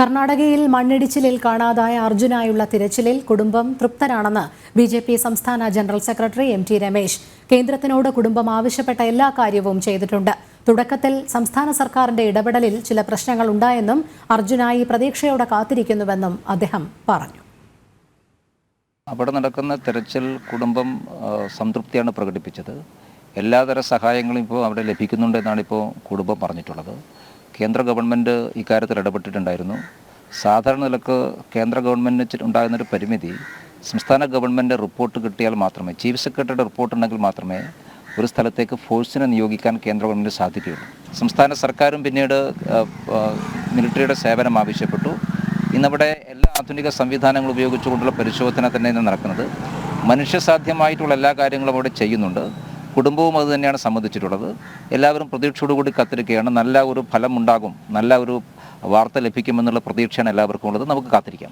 കർണാടകയിൽ മണ്ണിടിച്ചിലിൽ കാണാതായ അർജുനായുള്ള തിരച്ചിലിൽ കുടുംബം തൃപ്തരാണെന്ന് ബി.ജെ.പി. സംസ്ഥാന ജനറൽ സെക്രട്ടറി എം.ടി. രമേശ്. കേന്ദ്രത്തിനോട് കുടുംബം ആവശ്യപ്പെട്ട എല്ലാ കാര്യവും ചെയ്തിട്ടുണ്ട്. തുടക്കത്തിൽ സംസ്ഥാന സർക്കാരിന്റെ ഇടപെടലിൽ ചില പ്രശ്നങ്ങൾ ഉണ്ടായെന്നും അർജുനായി പ്രതീക്ഷയോടെ കാത്തിരിക്കുന്നുവെന്നും അദ്ദേഹം പറഞ്ഞു. അവിടെ നടക്കുന്ന തെരച്ചിൽ കുടുംബം സംതൃപ്തിയാണ് പ്രകടിപ്പിച്ചത്. എല്ലാതര സഹായങ്ങളും ഇപ്പോൾ അവിടെ ലഭിക്കുന്നുണ്ടെന്നാണ് ഇപ്പോൾ കുടുംബം പറഞ്ഞിട്ടുള്ളത്. കേന്ദ്ര ഗവൺമെൻറ് ഇക്കാര്യത്തിൽ ഇടപെട്ടിട്ടുണ്ടായിരുന്നു. സാധാരണ നിലക്ക് കേന്ദ്ര ഗവൺമെൻറ്റിന് ഉണ്ടാകുന്നൊരു പരിമിതി സംസ്ഥാന ഗവൺമെൻറ് റിപ്പോർട്ട് കിട്ടിയാൽ മാത്രമേ, ചീഫ് സെക്രട്ടറിയുടെ റിപ്പോർട്ട് ഉണ്ടെങ്കിൽ മാത്രമേ ഒരു സ്ഥലത്തേക്ക് ഫോഴ്സിനെ നിയോഗിക്കാൻ കേന്ദ്ര ഗവൺമെൻറ് സാധിക്കുകയുള്ളൂ. സംസ്ഥാന സർക്കാരും പിന്നീട് മിലിറ്ററിയുടെ സേവനം ആവശ്യപ്പെട്ടു. ഇന്നവിടെ എല്ലാ ആധുനിക സംവിധാനങ്ങളും ഉപയോഗിച്ചുകൊണ്ടുള്ള പരിശോധന തന്നെയാണ് നടക്കുന്നത്. മനുഷ്യസാധ്യമായിട്ടുള്ള എല്ലാ കാര്യങ്ങളും അവിടെ ചെയ്യുന്നുണ്ട്. കുടുംബവും അത് തന്നെയാണ് സമ്മതിച്ചിട്ടുള്ളത്. എല്ലാവരും പ്രതീക്ഷയോടുകൂടി കാത്തിരിക്കുകയാണ്. നല്ല ഒരു ഫലം ഉണ്ടാകും, നല്ല ഒരു വാർത്ത ലഭിക്കുമെന്നുള്ള പ്രതീക്ഷയാണ് എല്ലാവർക്കും ഉള്ളത്. നമുക്ക് കാത്തിരിക്കാം.